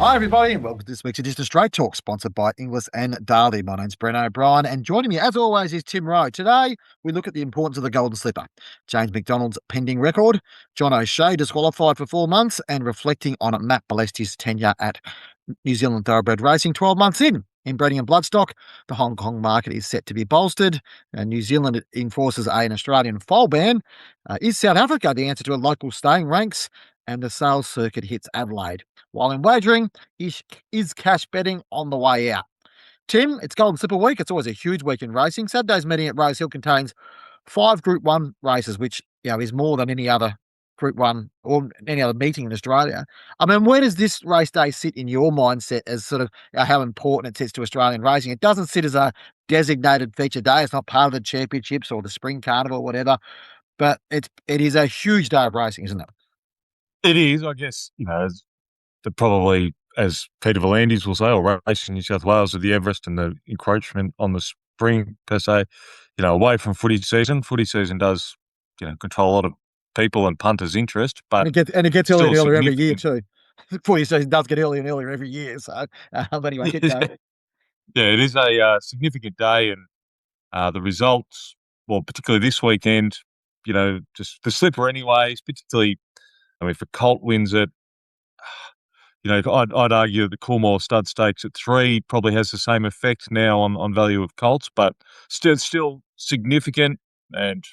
Hi, everybody, and welcome to this week's edition of Straight Talk, sponsored by Inglis and Darley. My name's Bren O'Brien, and joining me, as always, is Tim Rowe. Today, we look at the importance of the Golden Slipper, James McDonald's pending record, John O'Shea disqualified for 4 months, and reflecting on Matt Ballesti's tenure at New Zealand Thoroughbred Racing 12 months in. Inbreeding and bloodstock, the Hong Kong market is set to be bolstered. New Zealand enforces an Australian foal ban. Is South Africa the answer to a local staying ranks? And the sales circuit hits Adelaide. While in wagering, is cash betting on the way out? Tim, it's Golden Slipper week. It's always a huge week in racing. Saturday's meeting at Rose Hill contains 5 Group 1 races, which is more than any other Group 1 or any other meeting in Australia. I mean, where does this race day sit in your mindset as sort of how important it sits to Australian racing? It doesn't sit as a designated feature day. It's not part of the championships or the spring carnival or whatever, but it is a huge day of racing, isn't it? It is, I guess, probably, as Peter V'landys will say, or Racing New South Wales, with the Everest and the encroachment on the spring, per se, away from footy season. Footy season does, control a lot of people and punters' interest, but and it gets earlier and earlier every year too. Footy season does get earlier and earlier every year. So, but anyway, keep going. Yeah, it is a significant day, and the results, well, particularly this weekend, just the slipper anyways, particularly, if a Colt wins it, I'd argue that the Coolmore Stud Stakes at 3 probably has the same effect now on value of Colts, but still significant. And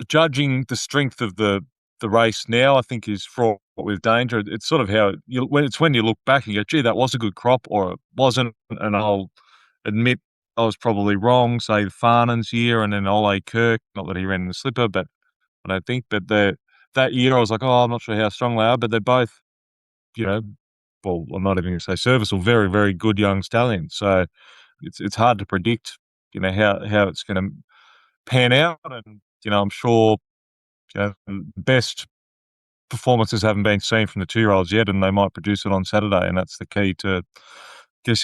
judging the strength of the race now, I think, is fraught with danger. It's sort of how when you look back and you go, gee, that was a good crop, or it wasn't. And I'll admit I was probably wrong, say Farnan's year and then Ole Kirk, not that he ran in the slipper, but I don't think. But that year I was like, I'm not sure how strong they are, but they're both, well, I'm not even going to say serviceable, very, very good young stallions. So it's hard to predict, how it's going to pan out. And, I'm sure, the best performances haven't been seen from the 2-year-olds yet, and they might produce it on Saturday. And that's the key to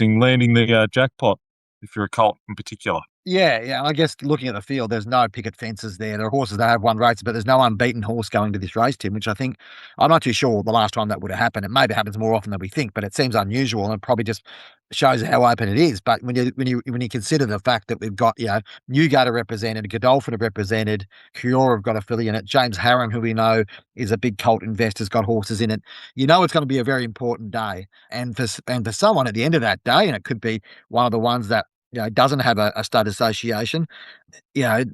landing the jackpot, if you're a Colt in particular. Yeah. I guess looking at the field, there's no picket fences there. There are horses that have won races, but there's no unbeaten horse going to this race, Tim, which I think, I'm not too sure the last time that would have happened. It maybe happens more often than we think, but it seems unusual, and it probably just shows how open it is. But when you consider the fact that we've got, Newgate are represented, Godolphin have represented, Kiora have got a filly in it, James Harron, who we know is a big Colt investor, has got horses in it. It's going to be a very important day. And for someone at the end of that day, and it could be one of the ones that doesn't have a stud association, you know,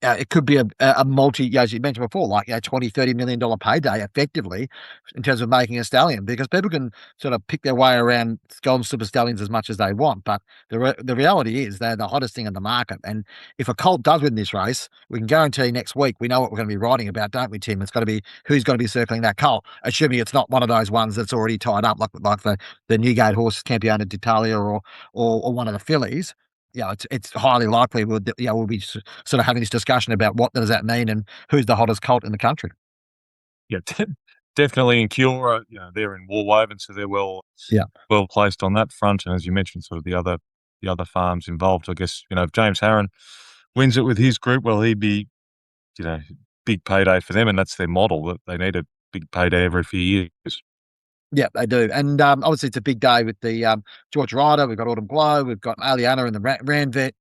it could be a multi, as you mentioned before, like $20-30 million payday effectively in terms of making a stallion, because people can sort of pick their way around Golden Super Stallions as much as they want. But the reality is they're the hottest thing in the market. And if a Colt does win this race, we can guarantee next week we know what we're going to be writing about, don't we, Tim? It's going to be who's going to be circling that Colt, assuming it's not one of those ones that's already tied up, like the Newgate horse, Campione d'Italia, or one of the fillies. It's highly likely we'll be sort of having this discussion about what does that mean and who's the hottest Colt in the country. Yeah, definitely in Kiora, they're in Warwoven, so they're well placed on that front. And as you mentioned, sort of the other farms involved. I guess, if James Harron wins it with his group, well, he'd be, big payday for them, and that's their model, that they need a big payday every few years. Yeah, they do. And obviously it's a big day with the George Ryder. We've got Autumn Glow. We've got Aliana and the Ranvet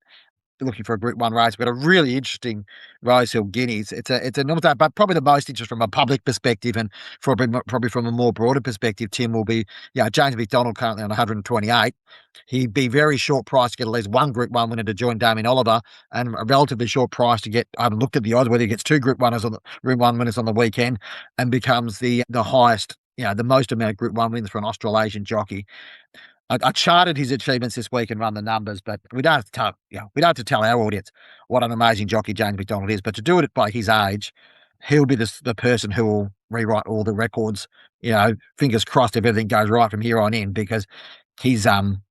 looking for a Group 1 race. We've got a really interesting Rose Hill Guineas. It's a normal day, but probably the most interest from a public perspective and probably from a more broader perspective, Tim, will be, James McDonald currently on 128. He'd be very short price to get at least one Group 1 winner to join Damien Oliver, and a relatively short price to get, I haven't looked at the odds, whether he gets 2 Group 1 winners on the weekend and becomes the highest, the most amount of Group 1 wins for an Australasian jockey. I charted his achievements this week and run the numbers, but we don't have to tell our audience what an amazing jockey James McDonald is. But to do it by his age, he'll be the person who will rewrite all the records. Fingers crossed if everything goes right from here on in, because he's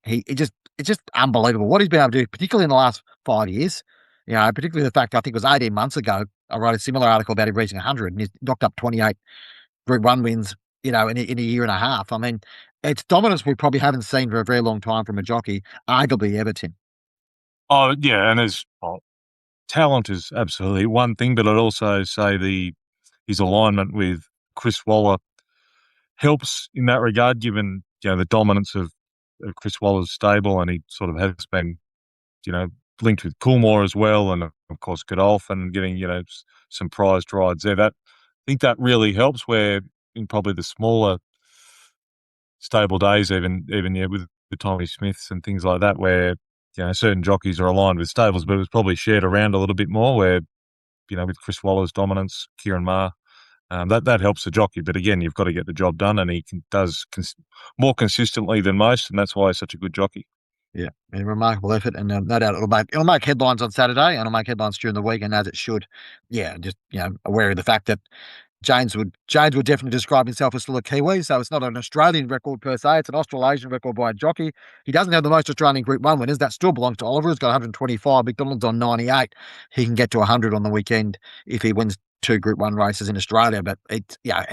it's just unbelievable what he's been able to do, particularly in the last 5 years. Particularly the fact, I think it was 18 months ago, I wrote a similar article about him reaching 100, and he's knocked up 28 Group 1 wins, in a year and a half. I mean, it's dominance we probably haven't seen for a very long time from a jockey, arguably Everton. Oh, yeah, and talent is absolutely one thing, but I'd also say his alignment with Chris Waller helps in that regard, given the dominance of Chris Waller's stable, and he sort of has been linked with Coolmore as well, and of course Godolphin getting some prized rides there. That I think that really helps. Where in probably the smaller stable days, even with the Tommy Smiths and things like that, where certain jockeys are aligned with stables, but it was probably shared around a little bit more. Where with Chris Waller's dominance, Kieran Maher. That helps the jockey, but again, you've got to get the job done, and he does more consistently than most, and that's why he's such a good jockey. Yeah, a remarkable effort, and no doubt it'll make headlines on Saturday, and it'll make headlines during the week, and as it should. Yeah, just aware of the fact that James would definitely describe himself as still a Kiwi, so it's not an Australian record per se, it's an Australasian record by a jockey. He doesn't have the most Australian Group 1 winners, that still belongs to Oliver, he's got 125, McDonald's on 98. He can get to 100 on the weekend if he wins 2 Group 1 races in Australia, but and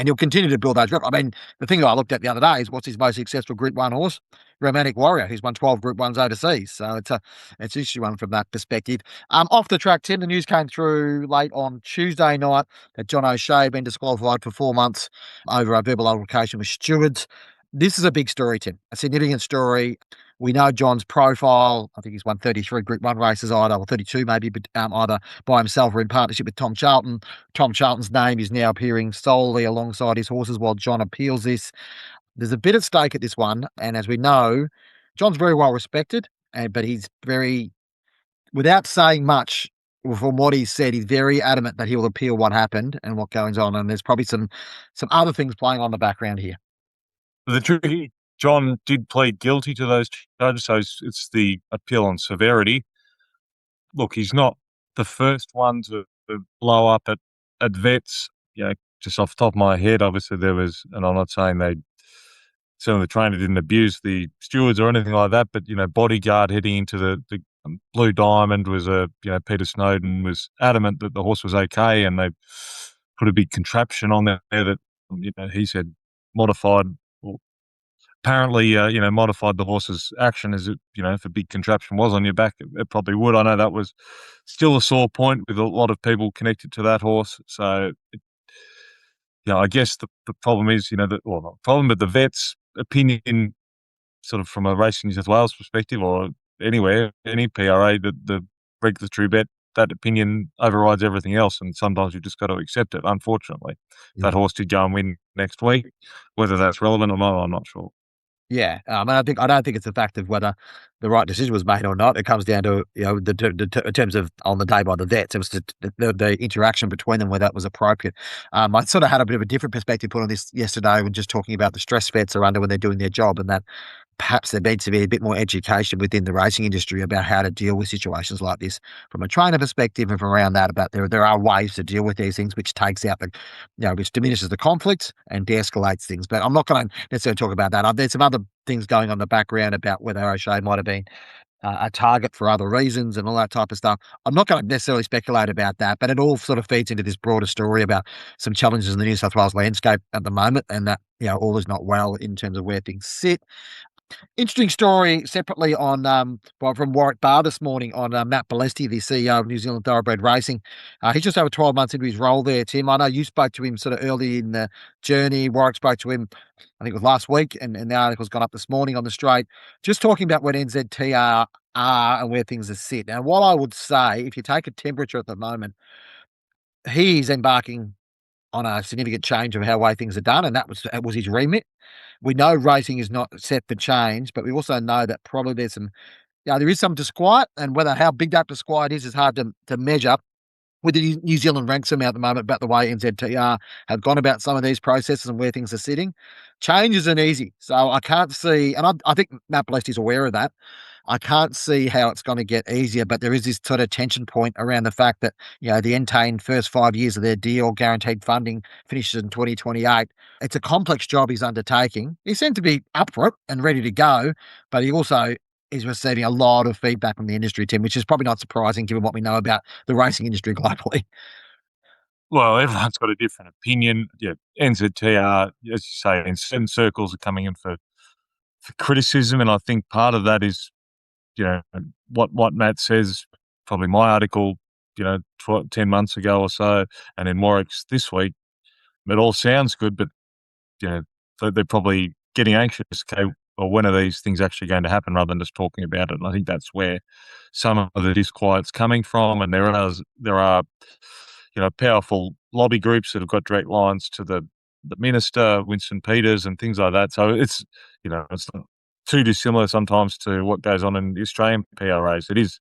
he'll continue to build those records. I mean, the thing that I looked at the other day is what's his most successful Group 1 horse? Romantic Warrior. He's won 12 Group 1s overseas, so it's an interesting one from that perspective. Off the track, Tim, the news came through late on Tuesday night that John O'Shea had been disqualified for 4 months over a verbal altercation with stewards. This is a big story, Tim, a significant story. We know John's profile. I think he's won 33 Group 1 races either, or 32 maybe, but either by himself or in partnership with Tom Charlton. Tom Charlton's name is now appearing solely alongside his horses while John appeals this. There's a bit at stake at this one, and as we know, John's very well respected, but he's very, without saying much from what he said, he's very adamant that he will appeal what happened and what goes on, and there's probably some other things playing on the background here. The truth, John did plead guilty to those charges, so it's the appeal on severity. Look, he's not the first one to blow up at vets. Just off the top of my head, obviously there was, and I'm not saying some of the trainer didn't abuse the stewards or anything like that, but Bodyguard heading into the Blue Diamond was Peter Snowden was adamant that the horse was okay, and they put a big contraption on there that he said modified, or apparently modified the horse's action. As if a big contraption was on your back, it probably would. I know that was still a sore point with a lot of people connected to that horse. So I guess the problem is not the problem, but the vet's opinion, sort of from a Racing New South Wales perspective, or anywhere, any PRA, the regulatory vet, that opinion overrides everything else, and sometimes you've just got to accept it, unfortunately. Yeah. That horse did go and win next week. Whether that's relevant or not, I'm not sure. Yeah, I don't think it's a fact of whether the right decision was made or not. It comes down to in terms of on the day by the vets, it was the interaction between them where that was appropriate. I sort of had a bit of a different perspective put on this yesterday when just talking about the stress vets are under when they're doing their job, and that perhaps there needs to be a bit more education within the racing industry about how to deal with situations like this from a trainer perspective, and from around that about there are ways to deal with these things which takes out which diminishes the conflict and de-escalates things. But I'm not going to necessarily talk about that. There's some other things going on in the background about whether O'Shea might have been a target for other reasons and all that type of stuff. I'm not going to necessarily speculate about that, but it all sort of feeds into this broader story about some challenges in the New South Wales landscape at the moment, and that all is not well in terms of where things sit. Interesting story separately on from Warwick Bar this morning on Matt Ballesty, the CEO of New Zealand Thoroughbred Racing. He's just over 12 months into his role there, Tim. I know you spoke to him sort of early in the journey. Warwick spoke to him, I think it was last week, and the article's gone up this morning on the straight, just talking about what NZTR are and where things are sit. Now, what I would say, if you take a temperature at the moment, he's embarking on a significant change of how way things are done, and that was his remit. We know racing is not set for change, but we also know that probably there's there is some disquiet, and whether how big that disquiet is hard to measure. With the New Zealand ranks them out at the moment about the way NZTR have gone about some of these processes and where things are sitting. Change isn't easy, so I can't see, and I think Matt Ballesty is aware of that. I can't see how it's going to get easier, but there is this sort of tension point around the fact that the Entain first 5 years of their deal, guaranteed funding, finishes in 2028. It's a complex job he's undertaking. He seemed to be up for it and ready to go, but he also is receiving a lot of feedback from the industry, Tim, which is probably not surprising given what we know about the racing industry globally. Well, everyone's got a different opinion. Yeah, NZTR, as you say, in certain circles are coming in for criticism, and I think part of that is, what Matt says, probably my article, 10 months ago or so, and in Warwick's this week, it all sounds good, but, So they're probably getting anxious. Okay, well, when are these things actually going to happen, rather than just talking about it? And I think that's where some of the disquiet's coming from. And there are powerful lobby groups that have got direct lines to the minister, Winston Peters, and things like that. So it's not too dissimilar sometimes to what goes on in the Australian PRAs. It is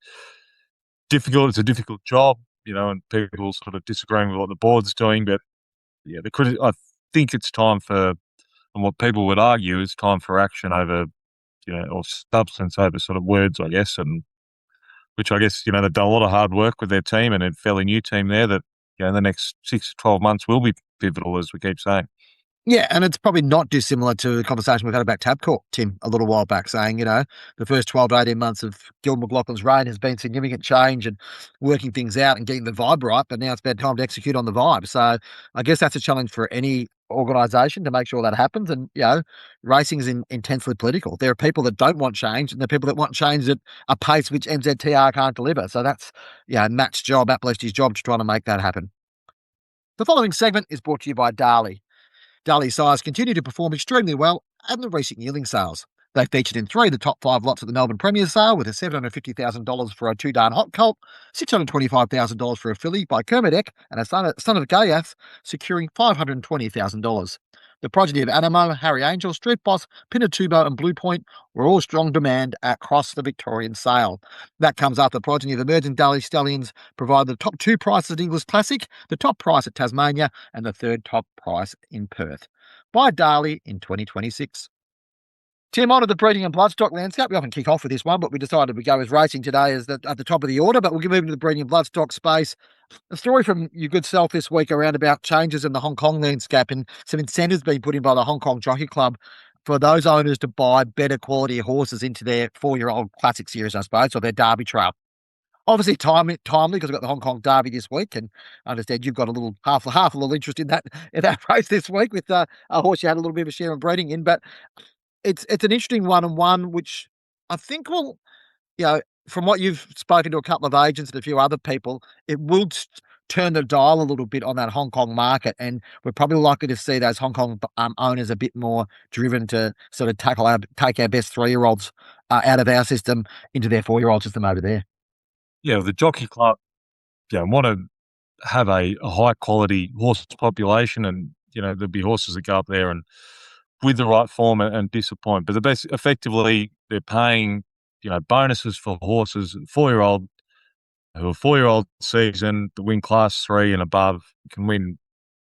difficult. It's a difficult job, and people sort of disagreeing with what the board's doing. But yeah, I think it's time for, and what people would argue is time for action over, or substance over sort of words, I guess, and which I guess, they've done a lot of hard work with their team and a fairly new team there that, the next 6 to 12 months will be pivotal, as we keep saying. Yeah, and it's probably not dissimilar to the conversation we've had about Tabcorp, Tim, a little while back, saying, the first 12 to 18 months of Gil McLaughlin's reign has been significant change and working things out and getting the vibe right, but now it's about time to execute on the vibe. So I guess that's a challenge for any organisation to make sure that happens. And, racing is intensely political. There are people that don't want change and there are people that want change at a pace which NZTR can't deliver. So that's, Matt Ballesti's job to try to make that happen. The following segment is brought to you by Darley. Darley sires continue to perform extremely well at the recent yearling sales. They featured in 3 of the top 5 lots at the Melbourne Premier sale, with a $750,000 for a 2-darn hot colt, $625,000 for a filly by Kermadec, and a son of Gaiath securing $520,000. The progeny of Animo, Harry Angel, Street Boss, Pinatubo and Blue Point were all strong demand across the Victorian sale. That comes after the progeny of emerging Darley stallions provided the top 2 prices at English Classic, the top price at Tasmania, and the third top price in Perth. By Darley in 2026. Tim, on to the breeding and bloodstock landscape. We often kick off with this one, but we decided we'd go with racing today as at the top of the order, but we'll move into the breeding and bloodstock space. A story from your good self this week around about changes in the Hong Kong landscape and some incentives being put in by the Hong Kong Jockey Club for those owners to buy better quality horses into their 4-year-old classic series, I suppose, or their Derby Trail. Obviously, timely because we've got the Hong Kong Derby this week, and I understand you've got a little half a little interest in that race this week with a horse you had a little bit of a share in breeding in. But it's an interesting one which I think will, from what you've spoken to a couple of agents and a few other people, it will turn the dial a little bit on that Hong Kong market, and we're probably likely to see those Hong Kong owners a bit more driven to sort of take our best 3-year-olds out of our system into their 4-year-old system over there. Yeah, the Jockey Club, want to have a high quality horse population, and there'll be horses that go up there and with the right form and disappoint. But effectively they're paying bonuses for horses 4-year-old who are 4-year-old season to win Class 3 and above, can win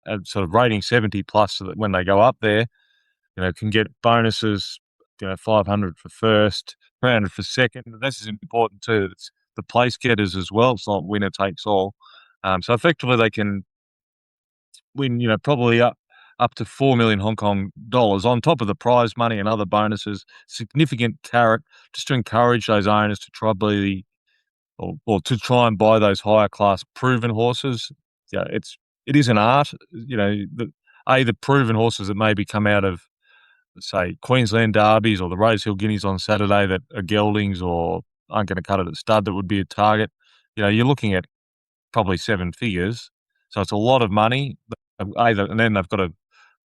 at sort of rating 70 plus, so that when they go up there, can get bonuses, 500 for first, 300 for second. And this is important too. It's the place getters as well. It's not winner takes all. So effectively they can win, probably up to 4 million Hong Kong dollars on top of the prize money and other bonuses, significant carrot, just to encourage those owners to try or to try and buy those higher class proven horses. Yeah, it is an art, the proven horses that maybe come out of, say, Queensland derbies or the Rosehill Guineas on Saturday that are geldings or aren't going to cut it at stud, that would be a target. You're looking at probably 7 figures. So it's a lot of money. And then they've got to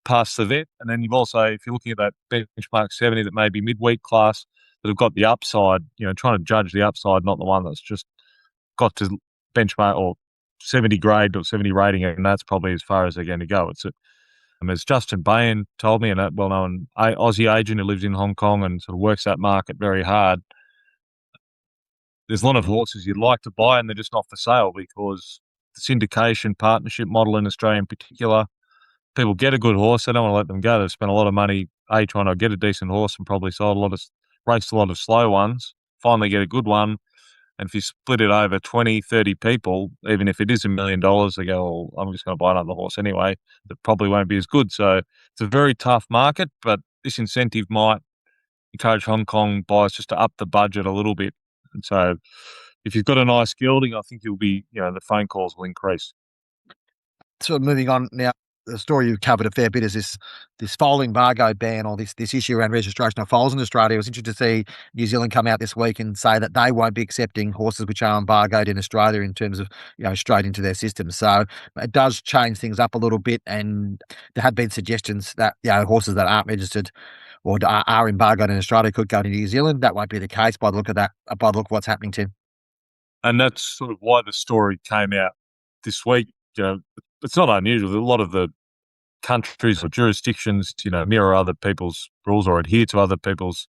pass the vet. And then you've also, if you're looking at that benchmark 70 that may be midweek class, that have got the upside, trying to judge the upside, not the one that's just got to benchmark or 70 grade or 70 rating, and that's probably as far as they're going to go. As Justin Bain told me, and a well-known Aussie agent who lives in Hong Kong and sort of works that market very hard, there's a lot of horses you'd like to buy and they're just not for sale because the syndication partnership model in Australia in particular, people get a good horse, they don't want to let them go. They've spent a lot of money, trying to get a decent horse and probably raced a lot of slow ones, finally get a good one. And if you split it over 20, 30 people, even if it is $1 million, they go, well, I'm just going to buy another horse anyway. That probably won't be as good. So it's a very tough market, but this incentive might encourage Hong Kong buyers just to up the budget a little bit. And so if you've got a nice gelding, I think you'll be, the phone calls will increase. Sort of moving on now, the story you've covered a fair bit is this foal embargo ban, or this issue around registration of foals in Australia. It was interesting to see New Zealand come out this week and say that they won't be accepting horses which are embargoed in Australia in terms of, straight into their system. So it does change things up a little bit, and there have been suggestions that, horses that aren't registered or are embargoed in Australia could go to New Zealand. That won't be the case by the look of that, by the look of what's happening, Tim. And that's sort of why the story came out this week. It's not unusual. A lot of the countries or jurisdictions, mirror other people's rules or adhere to other people's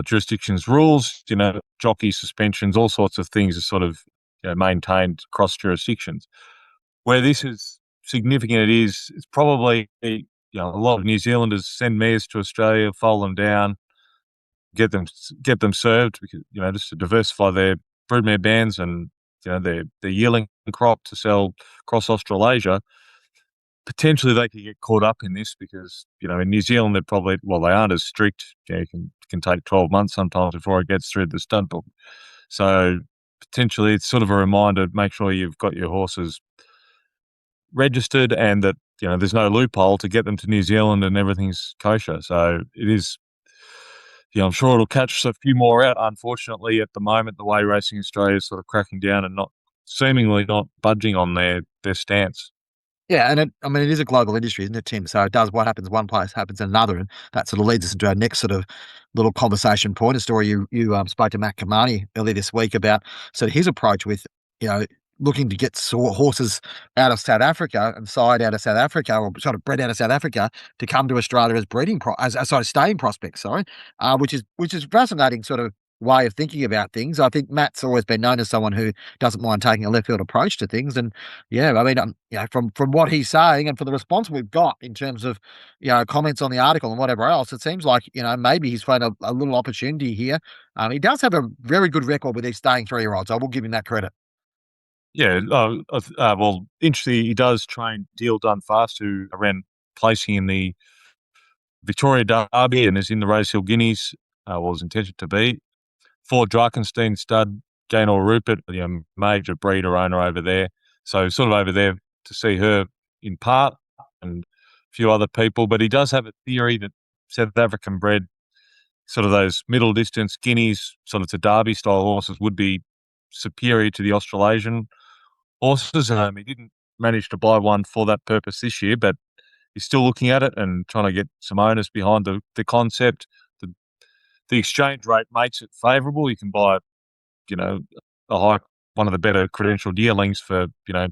jurisdictions' rules. Jockey suspensions, all sorts of things are sort of maintained across jurisdictions. Where this is significant, it's probably a lot of New Zealanders send mares to Australia, foal them down, get them served because just to diversify their broodmare bands and their yearling crop to sell across Australasia. Potentially they could get caught up in this because in New Zealand they aren't as strict. It can take 12 months sometimes before it gets through the stunt book. So potentially it's sort of a reminder to make sure you've got your horses registered and that there's no loophole to get them to New Zealand and everything's kosher. So it is. I'm sure it'll catch a few more out. Unfortunately, at the moment, the way Racing Australia is sort of cracking down and seemingly not budging on their stance. Yeah, and it is a global industry, isn't it, Tim? So it does, what happens one place happens in another, and that sort of leads us into our next sort of little conversation point. A story you spoke to Matt Kamani earlier this week about sort of his approach with looking to get horses out of South Africa and side out of South Africa, or sort of bred out of South Africa to come to Australia as staying prospects. Which is fascinating sort of way of thinking about things. I think Matt's always been known as someone who doesn't mind taking a left field approach to things, and from what he's saying and for the response we've got in terms of comments on the article and whatever else, it seems like maybe he's found a little opportunity here. He does have a very good record with these staying 3-year-olds. I will give him that credit. Yeah, well, interestingly, he does train Deal Done Fast, who ran placing in the Victoria Derby and is in the Rosehill Guineas, was intended to be. For Drakenstein stud, Gaynor Rupert, major breeder owner over there. So sort of over there to see her in part and a few other people. But he does have a theory that South African bred, sort of those middle distance guineas, sort of to Derby style horses would be superior to the Australasian horses. He didn't manage to buy one for that purpose this year, but he's still looking at it and trying to get some owners behind the concept. The exchange rate makes it favourable. You can buy, one of the better credentialed yearlings for, a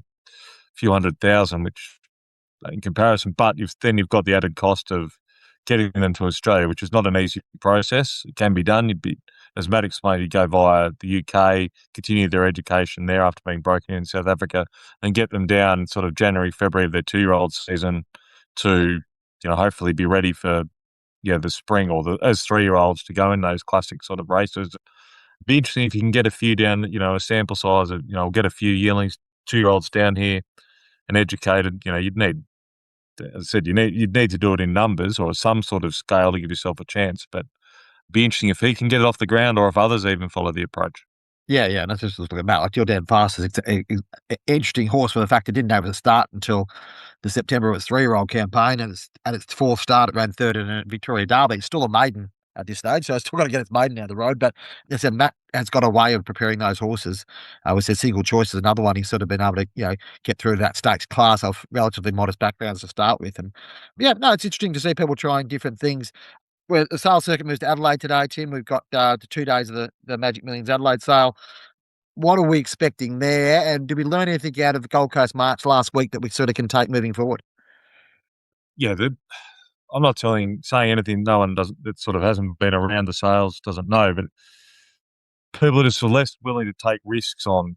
few $100,000, which in comparison, but you've got the added cost of getting them to Australia, which is not an easy process. It can be done. As Matt explained, you go via the UK, continue their education there after being broken in South Africa, and get them down sort of January, February of their 2-year-old season to, hopefully be ready for the spring or as 3-year-olds to go in those classic sort of races. It'd be interesting if you can get a few down, a sample size of, get a few yearlings, 2-year-olds down here and educated. You'd need, as I said, you'd need to do it in numbers or some sort of scale to give yourself a chance. But it'd be interesting if he can get it off the ground or if others even follow the approach. Yeah, and that's just looking about like Deal Down Fast is an interesting horse for the fact it didn't have a start until the September of its 3-year-old campaign, and its fourth start, it ran third in a Victoria Derby. It's still a maiden at this stage, so it's still got to get its maiden out of the road. But as I said, Matt has got a way of preparing those horses. With their single choice is another one. He's sort of been able to get through that stakes class of relatively modest backgrounds to start with, and it's interesting to see people trying different things. Where the sale circuit moves to Adelaide today, Tim. We've got the 2 days of the Magic Millions Adelaide sale. What are we expecting there? And did we learn anything out of the Gold Coast March last week that we sort of can take moving forward? Yeah, I'm not saying anything no one doesn't that sort of hasn't been around the sales doesn't know, but people are just less willing to take risks on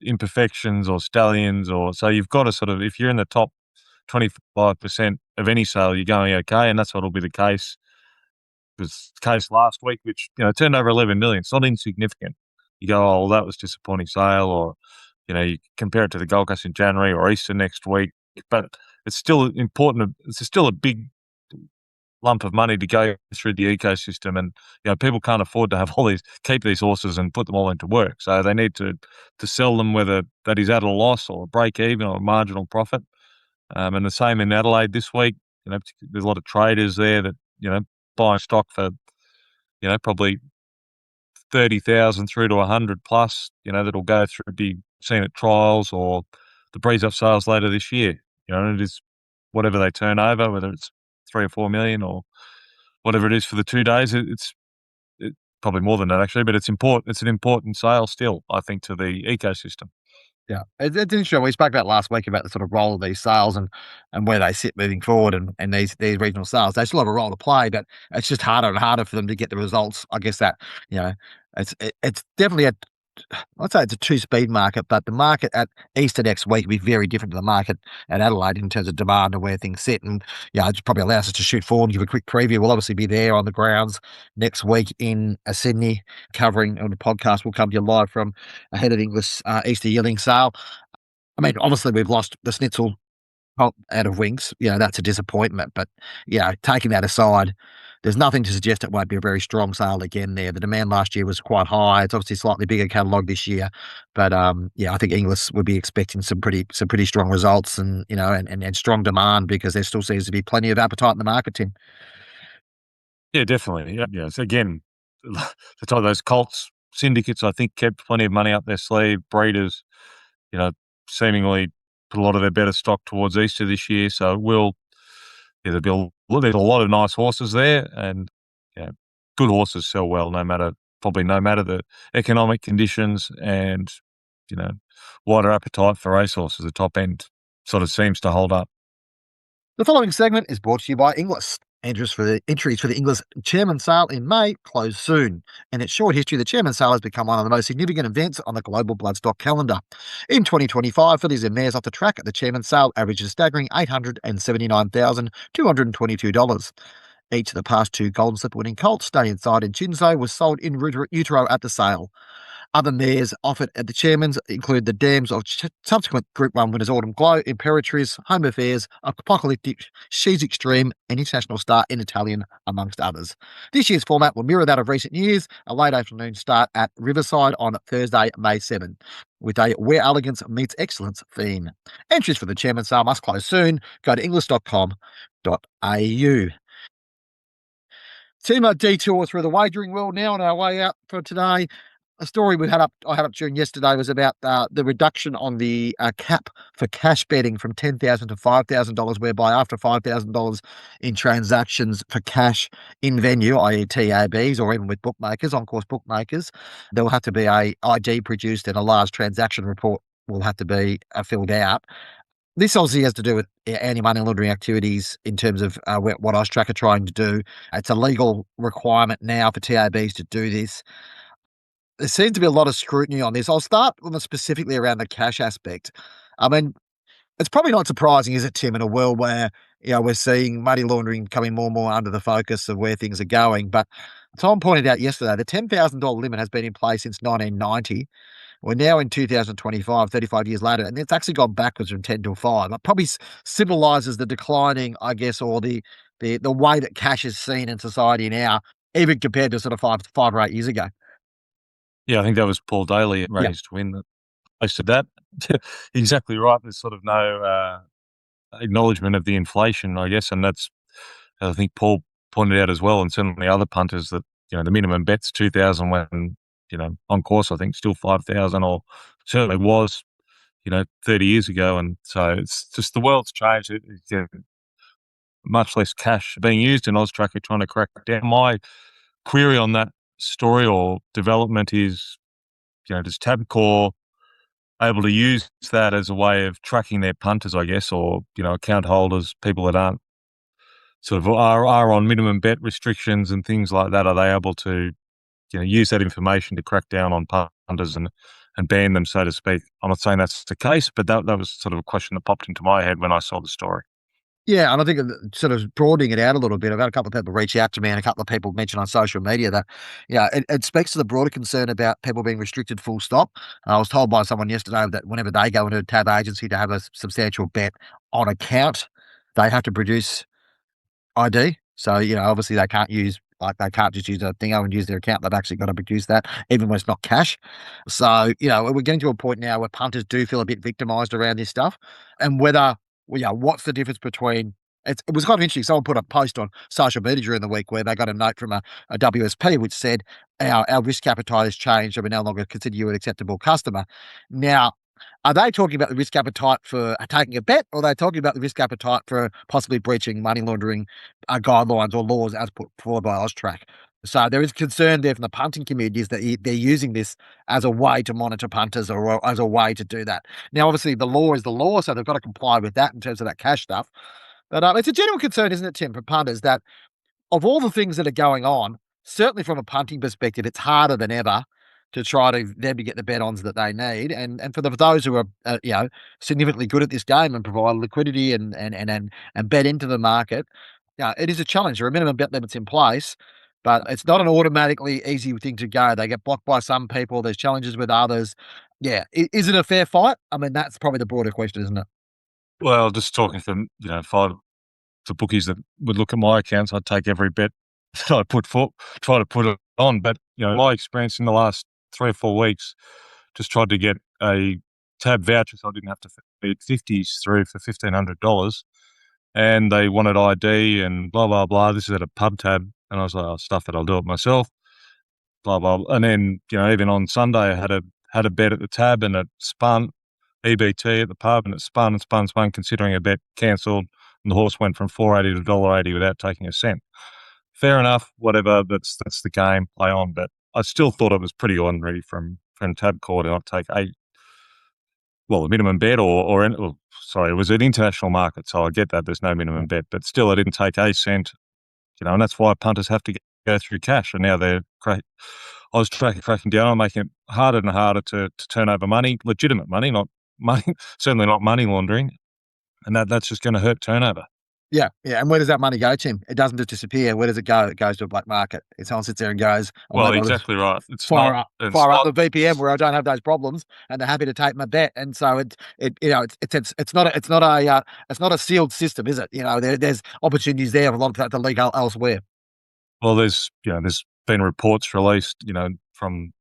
imperfections or stallions, or so you've got to sort of, if you're in the top 25% of any sale, you're going okay, and that's what'll be the case. It was the case last week, which turned over 11 million. It's not insignificant. You go, oh, well, that was disappointing sale, or you compare it to the Gold Coast in January or Easter next week, but it's still important. It's still a big lump of money to go through the ecosystem, and people can't afford to have keep these horses and put them all into work. So they need to sell them, whether that is at a loss or a break even or a marginal profit. And the same in Adelaide this week. There's a lot of traders there that buying stock for probably 30,000 through to 100 plus. That'll go through be seen at trials or the breeze-up sales later this year. And it is whatever they turn over, whether it's 3 or 4 million or whatever it is for the 2 days. It's probably more than that actually, but it's important. It's an important sale still, I think, to the ecosystem. Yeah, it's interesting. We spoke about last week about the sort of role of these sales and where they sit moving forward, and these regional sales. They still have a role to play, but it's just harder and harder for them to get the results. I guess that you know, it's definitely I'd say it's a two-speed market, but the market at Easter next week will be very different to the market at Adelaide in terms of demand and where things sit. And yeah, it probably allows us to shoot forward and give a quick preview. We'll obviously be there on the grounds next week in Sydney, covering on the podcast. We'll come to you live from ahead of English Easter yearling sale. I mean, obviously we've lost the schnitzel out of wings. That's a disappointment. But taking that aside, there's nothing to suggest it won't be a very strong sale again there. The demand last year was quite high. It's obviously a slightly bigger catalogue this year. But I think Inglis would be expecting some pretty strong results and strong demand because there still seems to be plenty of appetite in the market, Tim. Yeah, definitely. Yeah. So again, the type of those Colts syndicates, I think, kept plenty of money up their sleeve. Breeders, you know, seemingly put a lot of their better stock towards Easter this year. So there'll be there's a lot of nice horses there, and good horses sell well, no matter the economic conditions, and wider appetite for racehorses. The top end sort of seems to hold up. The following segment is brought to you by Inglis. Entries for the Inglis Chairman Sale in May close soon. In its short history, the Chairman Sale has become one of the most significant events on the global bloodstock calendar. In 2025, fillies and mares off the track at the Chairman Sale averaged a staggering $879,222. Each of the past two Golden Slipper winning colts, Stay Inside and Chinzo, was sold in utero at the sale. Other mares offered at the Chairman's include the dams of subsequent Group 1 winners Autumn Glow, Imperatrice, Home Affairs, Apocalyptic, She's Extreme, and International Star in Italian, amongst others. This year's format will mirror that of recent years, a late afternoon start at Riverside on Thursday, May 7, with a Where Elegance Meets Excellence theme. Entries for the Chairman's Sale must close soon. Go to inglis.com.au. Team detour through the wagering world now on our way out for today. A story I had up during yesterday was about the reduction on the cap for cash betting from $10,000 to $5,000, whereby after $5,000 in transactions for cash in venue, i.e. TABs, or even with bookmakers, on-course bookmakers, there will have to be a ID produced and a large transaction report will have to be filled out. This obviously has to do with anti-money laundering activities in terms of what AUSTRAC are trying to do. It's a legal requirement now for TABs to do this. There seems to be a lot of scrutiny on this. I'll start with specifically around the cash aspect. I mean, it's probably not surprising, is it, Tim, in a world where we're seeing money laundering coming more and more under the focus of where things are going. But Tom pointed out yesterday the $10,000 limit has been in place since 1990. We're now in 2025, 35 years later, and it's actually gone backwards from 10 to 5. It probably symbolises the declining, I guess, or the way that cash is seen in society now, even compared to sort of 5 or 8 years ago. Yeah, I think that was Paul Daly at Yeah. Race to Win that posted that. Exactly right. There's sort of no acknowledgement of the inflation, I guess, and that's, I think Paul pointed out as well, and certainly other punters, that the minimum bet's 2,000 when on course I think still 5,000, or certainly was 30 years ago, and so it's just the world's changed. Much less cash being used, and AUSTRAC are trying to crack down. My query on that story or development is, does Tabcorp able to use that as a way of tracking their punters, I guess, or account holders, people that aren't sort of are on minimum bet restrictions and things like that? Are they able to use that information to crack down on punters and ban them, so to speak? I'm not saying that's the case, but that was sort of a question that popped into my head when I saw the story. Yeah, and I think sort of broadening it out a little bit, I've had a couple of people reach out to me and a couple of people mention on social media that, it speaks to the broader concern about people being restricted full stop. I was told by someone yesterday that whenever they go into a tab agency to have a substantial bet on account, they have to produce ID. So, obviously they can't just use a thing and use their account. They've actually got to produce that, even when it's not cash. So, we're getting to a point now where punters do feel a bit victimised around this stuff. And whether well, yeah, what's the difference between it was kind of interesting. Someone put a post on social media during the week where they got a note from a WSP which said our risk appetite has changed and we no longer consider you an acceptable customer. Now, are they talking about the risk appetite for taking a bet, or are they talking about the risk appetite for possibly breaching money laundering guidelines or laws as put forward by Austrac? So there is concern there from the punting community is that they're using this as a way to monitor punters or as a way to do that. Now, obviously, the law is the law, so they've got to comply with that in terms of that cash stuff. But it's a general concern, isn't it, Tim, for punters that of all the things that are going on, certainly from a punting perspective, it's harder than ever to try to them to get the bet-ons that they need, and for those who are significantly good at this game and provide liquidity and bet into the market, yeah, it is a challenge. There are minimum bet limits in place, but it's not an automatically easy thing to go. They get blocked by some people. There's challenges with others. Yeah, is it a fair fight? I mean, that's probably the broader question, isn't it? Well, just talking from, if the bookies that would look at my accounts, I'd take every bet that I try to put it on. But, my experience in the last 3 or 4 weeks, just tried to get a tab voucher so I didn't have to feed 50s through for $1,500. And they wanted ID and blah, blah, blah. This is at a pub tab. And I was like, oh, stuff it, I'll do it myself. Blah, blah, blah. And then, even on Sunday, I had a bet at the tab and it spun EBT at the pub and it spun and spun and spun, considering a bet cancelled. And the horse went from $4.80 to $1.80 without taking a cent. Fair enough, whatever. That's the game. Play on. But I still thought it was pretty ordinary from Tabcorp to not take a minimum bet sorry, it was an international market, so I get that there's no minimum bet, but still I didn't take a cent, and that's why punters have to go through cash, and now they're I was cracking down on making it harder and harder to turn over money, legitimate money, not money, certainly not money laundering, and that's just going to hurt turnover. Yeah, yeah. And where does that money go, Tim? It doesn't just disappear. Where does it go? It goes to a black market. If someone sits there and goes, well, exactly right. Fire up the VPN where I don't have those problems, and they're happy to take my bet. And so it's not a sealed system, is it? There's opportunities there for a lot of that to leak elsewhere. Well, there's been reports released, from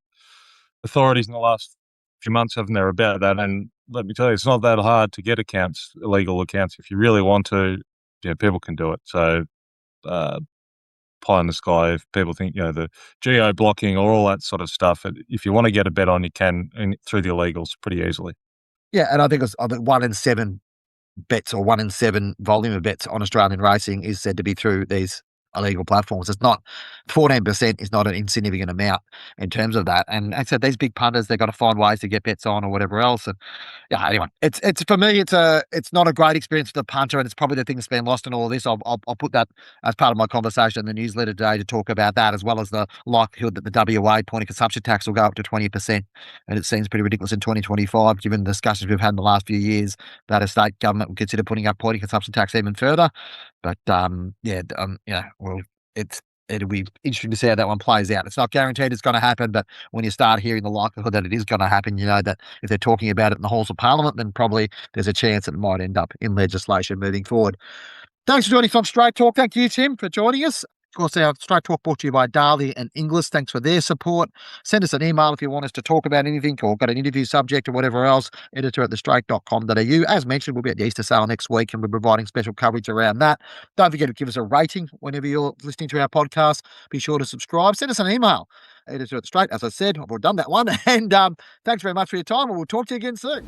authorities in the last few months, haven't there, about that? And let me tell you, it's not that hard to get illegal accounts. If you really want to, people can do it. So, pie in the sky, if people think, the geo blocking or all that sort of stuff, if you want to get a bet on, you can through the illegals pretty easily. Yeah, and I think 1 in 7 bets or 1 in 7 volume of bets on Australian racing is said to be through these illegal platforms. It's not 14% is not an insignificant amount in terms of that. And I said these big punters, they've got to find ways to get bets on or whatever else. And yeah, anyway, it's for me, it's not a great experience for the punter, and it's probably the thing that's been lost in all of this. I'll put that as part of my conversation in the newsletter today to talk about that, as well as the likelihood that the WA point of consumption tax will go up to 20%. And it seems pretty ridiculous in 2025, given the discussions we've had in the last few years that a state government would consider putting up point of consumption tax even further. But well, it'll be interesting to see how that one plays out. It's not guaranteed it's going to happen, but when you start hearing the likelihood that it is going to happen, you know that if they're talking about it in the halls of Parliament, then probably there's a chance it might end up in legislation moving forward. Thanks for joining us on Straight Talk. Thank you, Tim, for joining us. Of course, our Straight Talk brought to you by Darley and Inglis. Thanks for their support. Send us an email if you want us to talk about anything or got an interview subject or whatever else, editor@thestraight.com.au. As mentioned, we'll be at the Easter sale next week and we're providing special coverage around that. Don't forget to give us a rating whenever you're listening to our podcast. Be sure to subscribe. Send us an email, editor@thestraight. As I said, I've already done that one. And thanks very much for your time and we'll talk to you again soon.